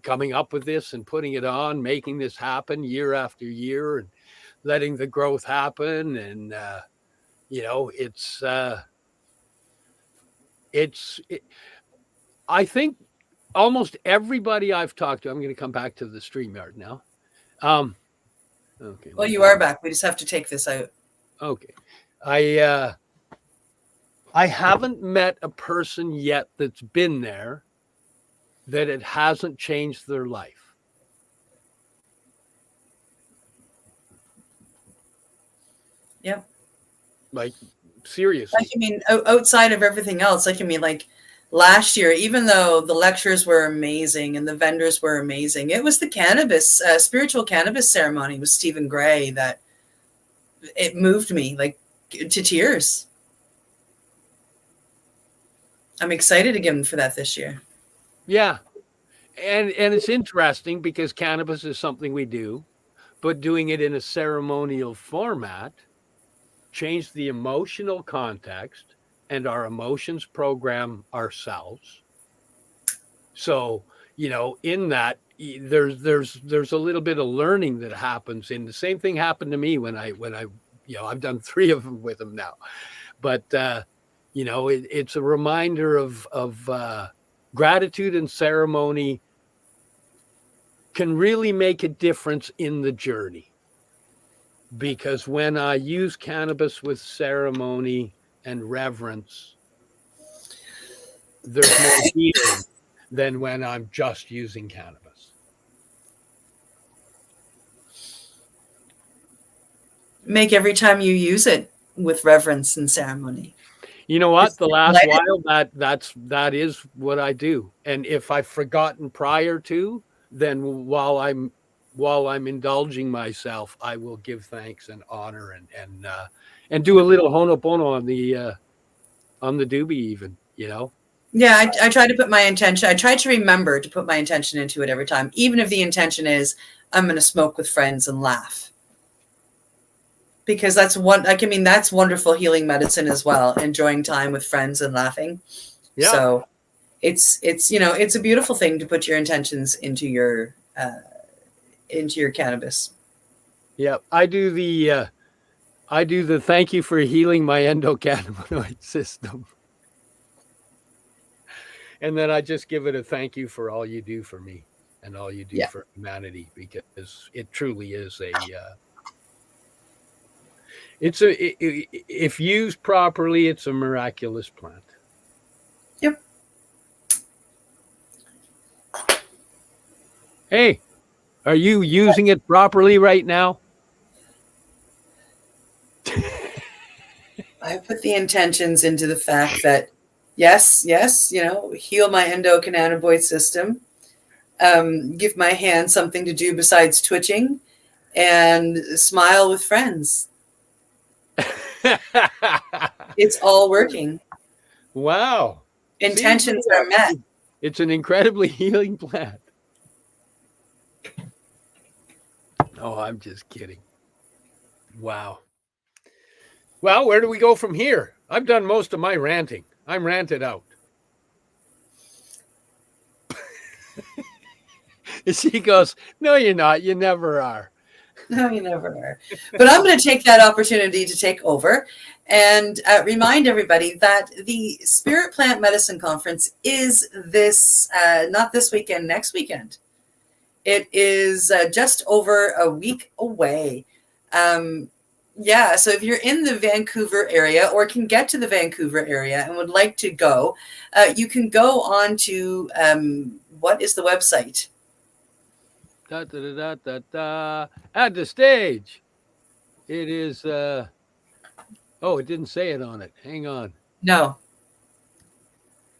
coming up with this and putting it on, making this happen year after year, and letting the growth happen. And I think almost everybody I've talked to. I'm going to come back to the StreamYard now. Okay. Well, you are back. We just have to take this out. Okay. I haven't met a person yet that's been there that it hasn't changed their life. Yep. Like, seriously. Outside of everything else, last year, even though the lectures were amazing and the vendors were amazing, it was the cannabis, spiritual cannabis ceremony with Stephen Gray that it moved me to tears. I'm excited again for that this year. Yeah. And it's interesting because cannabis is something we do, but doing it in a ceremonial format changed the emotional context, and our emotions program ourselves. So, in that there's a little bit of learning that happens, and the same thing happened to me when I I've done 3 of them with them now, but it's a reminder of gratitude and ceremony can really make a difference in the journey. Because when I use cannabis with ceremony and reverence, there's more healing than when I'm just using cannabis. Make every time you use it with reverence and ceremony. You know what? The last while, that is what I do. And if I've forgotten prior to, then while I'm indulging myself, I will give thanks and honor and do a little honopono on the doobie even, Yeah, I try to put my intention. I try to remember to put my intention into it every time, even if the intention is I'm going to smoke with friends and laugh. Because that's that's wonderful healing medicine as well. Enjoying time with friends and laughing. Yeah. So it's it's a beautiful thing to put your intentions into your cannabis. Yeah, I do the thank you for healing my endocannabinoid system. And then I just give it a thank you for all you do for me and all you do for humanity, because it truly is if used properly, it's a miraculous plant. Yep. Hey, are you using it properly right now? I put the intentions into the fact that yes, heal my endocannabinoid system, give my hand something to do besides twitching, and smile with friends. It's all working. Wow. Intentions are met. It's an incredibly healing plant. Oh, I'm just kidding. Wow. Well, where do we go from here? I've done most of my ranting. I'm ranted out. She goes, no, you're not. You never are. No, you never are. But I'm going to take that opportunity to take over and remind everybody that the Spirit Plant Medicine Conference is not this weekend, next weekend. It is just over a week away. So if you're in the Vancouver area or can get to the Vancouver area and would like to go, you can go on to, what is the website? At the stage. It is, it didn't say it on it. Hang on. No.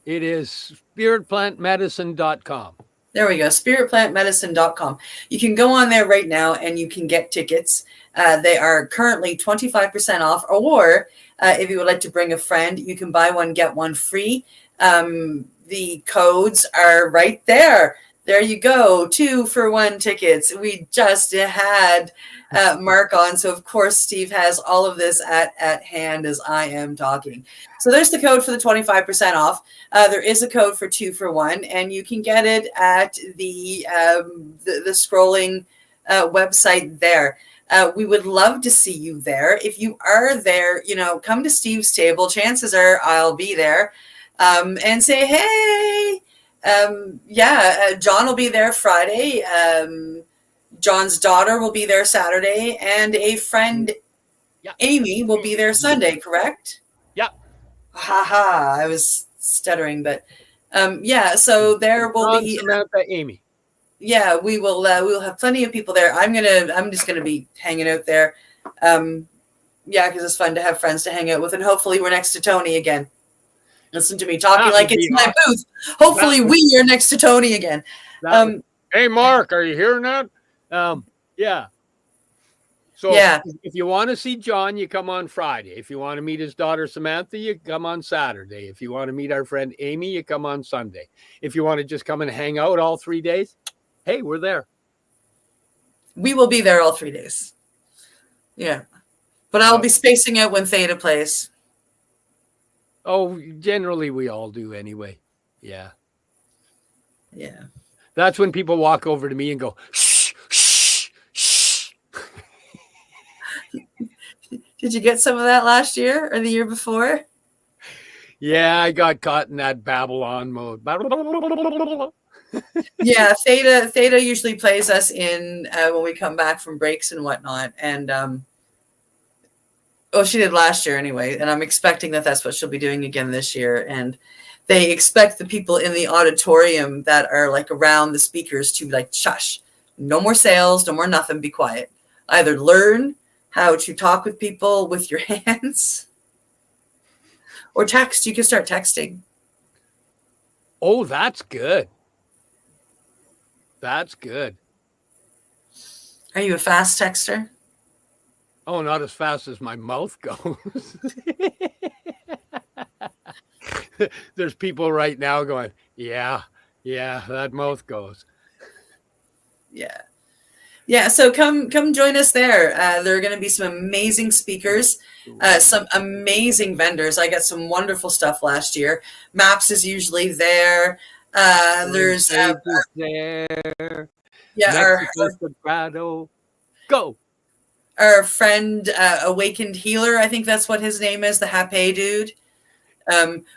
It is spiritplantmedicine.com. There we go, spiritplantmedicine.com. You can go on there right now and you can get tickets. They are currently 25% off, or if you would like to bring a friend, you can buy one, get one free. The codes are right there. There you go, 2-for-1 tickets. We just had Mark on, so of course Steve has all of this at hand as I am talking. So there's the code for the 25% off. There is a code for 2-for-1, and you can get it at the scrolling website there. We would love to see you there. If you are there, come to Steve's table. Chances are I'll be there, and say, hey. John will be there Friday. John's daughter will be there Saturday, and a friend, Amy, will be there Sunday, correct? Yeah. Haha, I was stuttering, but so there will John, be Samantha, Amy. Yeah, we will have plenty of people there. I'm just gonna be hanging out there. Because it's fun to have friends to hang out with, and hopefully we're next to Tony again. Listen to me talking like it's my booth. Hopefully we are next to Tony again. Hey, Mark, are you hearing that? Yeah. So if you want to see John, you come on Friday. If you want to meet his daughter, Samantha, you come on Saturday. If you want to meet our friend Amy, you come on Sunday. If you want to just come and hang out all 3 days, hey, we're there. We will be there all 3 days. Yeah. But I'll be spacing out when Theta plays. Oh, generally we all do anyway. Yeah. Yeah. That's when people walk over to me and go, shh, shh, shh. Did you get some of that last year or the year before? Yeah, I got caught in that Babylon mode. Yeah, Theta usually plays us in when we come back from breaks and whatnot. And she did last year anyway, and I'm expecting that's what she'll be doing again this year. And they expect the people in the auditorium that are like around the speakers to like, shush, no more sales, no more nothing, be quiet. Either learn how to talk with people with your hands or text. You can start texting. Oh, that's good. That's good. Are you a fast texter? Oh, not as fast as my mouth goes. there's people right now going, yeah, that mouth goes. Yeah, so come join us there. There are going to be some amazing speakers, some amazing vendors. I got some wonderful stuff last year. Maps is usually there. There's there. Go. Our friend Awakened Healer, I think that's what his name is, the Happy dude.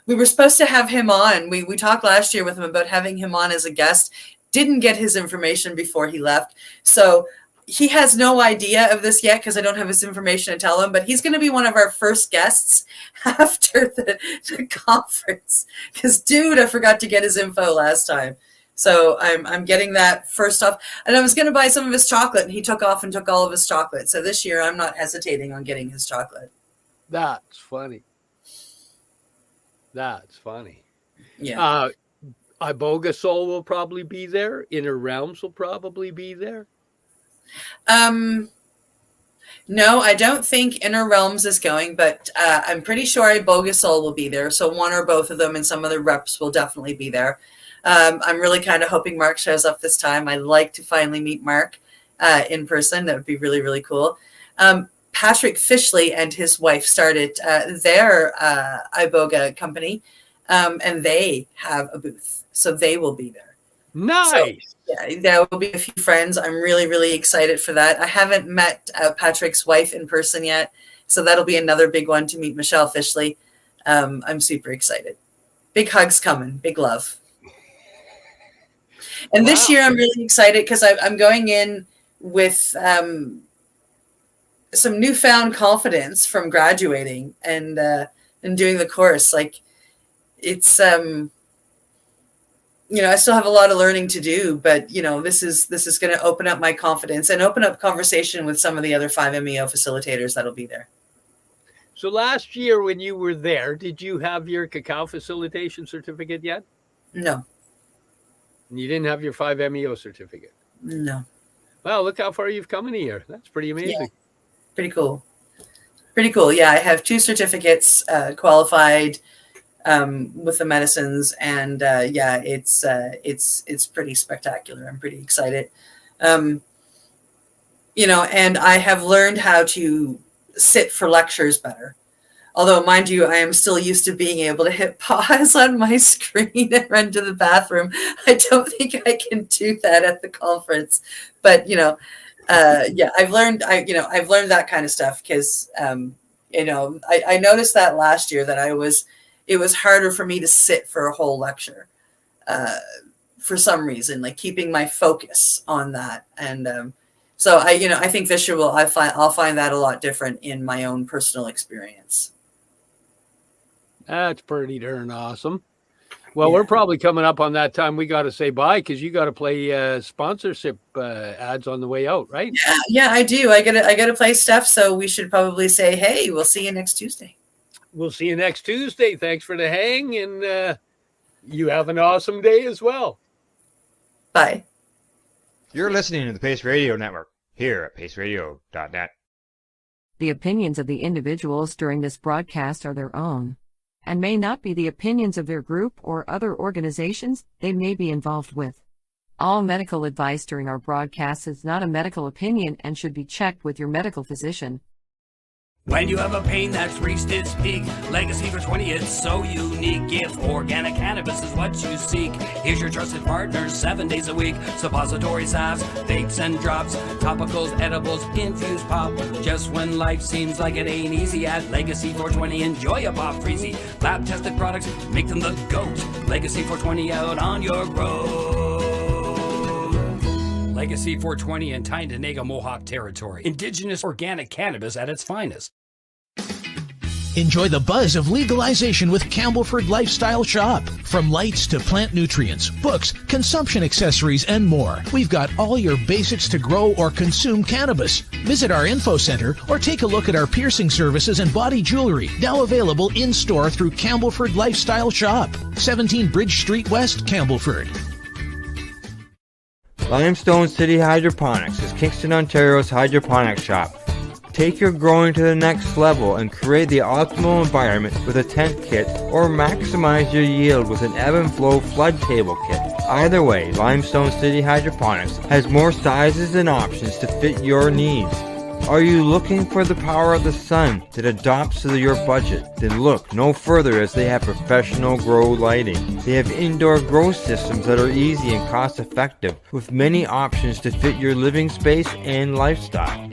We were supposed to have him on. We talked last year with him about having him on as a guest. Didn't get his information before he left. So he has no idea of this yet because I don't have his information to tell him, but he's going to be one of our first guests after the conference. Because, dude, I forgot to get his info last time. So I'm getting that first off. And I was going to buy some of his chocolate, and he took off and took all of his chocolate. So this year I'm not hesitating on getting his chocolate. That's funny. Yeah. Iboga Soul will probably be there. Inner Realms will probably be there. No, I don't think Inner Realms is going, but I'm pretty sure Iboga Soul will be there. So one or both of them and some of the reps will definitely be there. I'm really kind of hoping Mark shows up this time. I'd like to finally meet Mark in person. That would be really, really cool. Patrick Fishley and his wife started their Iboga company, and they have a booth. So they will be there. Nice. So, yeah, there will be a few friends. I'm really, really excited for that. I haven't met Patrick's wife in person yet. So that'll be another big one to meet Michelle Fishley. I'm super excited. Big hugs coming. Big love. And this year I'm really excited because I'm going in with some newfound confidence from graduating and doing the course. Like it's I still have a lot of learning to do, but this is going to open up my confidence and open up conversation with some of the other 5MEO facilitators that'll be there. So last year when you were there, did you have your cacao facilitation certificate yet? No. You didn't have your 5MEO certificate? No. Well, look how far you've come in a year. That's pretty amazing. Yeah. Pretty cool. Yeah, I have 2 certificates qualified with the medicines, and it's pretty spectacular. I'm pretty excited. And I have learned how to sit for lectures better. Although, mind you, I am still used to being able to hit pause on my screen and run to the bathroom. I don't think I can do that at the conference. But I've learned that kind of stuff because I noticed that last year that it was harder for me to sit for a whole lecture for some reason, like keeping my focus on that. And so I think this year I'll find that a lot different in my own personal experience. That's pretty darn awesome. Well, we're probably coming up on that time. We got to say bye because you got to play sponsorship ads on the way out, right? Yeah, I do. I gotta play stuff. So we should probably say, hey, we'll see you next Tuesday. We'll see you next Tuesday. Thanks for the hang, and you have an awesome day as well. Bye. You're listening to the Pace Radio Network here at paceradio.net. The opinions of the individuals during this broadcast are their own, and may not be the opinions of their group or other organizations they may be involved with. All medical advice during our broadcast is not a medical opinion and should be checked with your medical physician. When you have a pain that's reached its peak, Legacy for 20, it's so unique. If organic cannabis is what you seek, here's your trusted partner 7 days a week. Suppository salves, vapes and drops, topicals, edibles, infused pop. Just when life seems like it ain't easy, at Legacy 420, enjoy a pop freezy. Lab tested products, make them the GOAT. Legacy 420 out on your road. Legacy 420 in Tyendinaga Mohawk territory. Indigenous organic cannabis at its finest. Enjoy the buzz of legalization with Campbellford Lifestyle Shop. From lights to plant nutrients, books, consumption accessories, and more, we've got all your basics to grow or consume cannabis. Visit our info center or take a look at our piercing services and body jewelry, now available in-store through Campbellford Lifestyle Shop, 17 Bridge Street West, Campbellford. Limestone City Hydroponics is Kingston, Ontario's hydroponics shop. Take your growing to the next level and create the optimal environment with a tent kit, or maximize your yield with an ebb and flow flood table kit. Either way, Limestone City Hydroponics has more sizes and options to fit your needs. Are you looking for the power of the sun that adapts to your budget? Then look no further, as they have professional grow lighting. They have indoor grow systems that are easy and cost effective, with many options to fit your living space and lifestyle.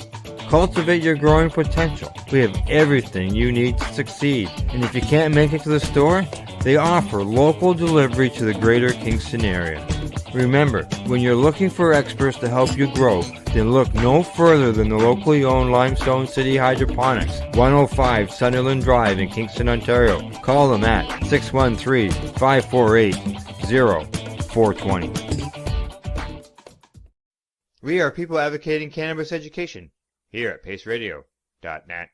Cultivate your growing potential. We have everything you need to succeed. And if you can't make it to the store, they offer local delivery to the greater Kingston area. Remember, when you're looking for experts to help you grow, then look no further than the locally owned Limestone City Hydroponics, 105 Sunderland Drive in Kingston, Ontario. Call them at 613-548-0420. We are people advocating cannabis education here at paceradio.net.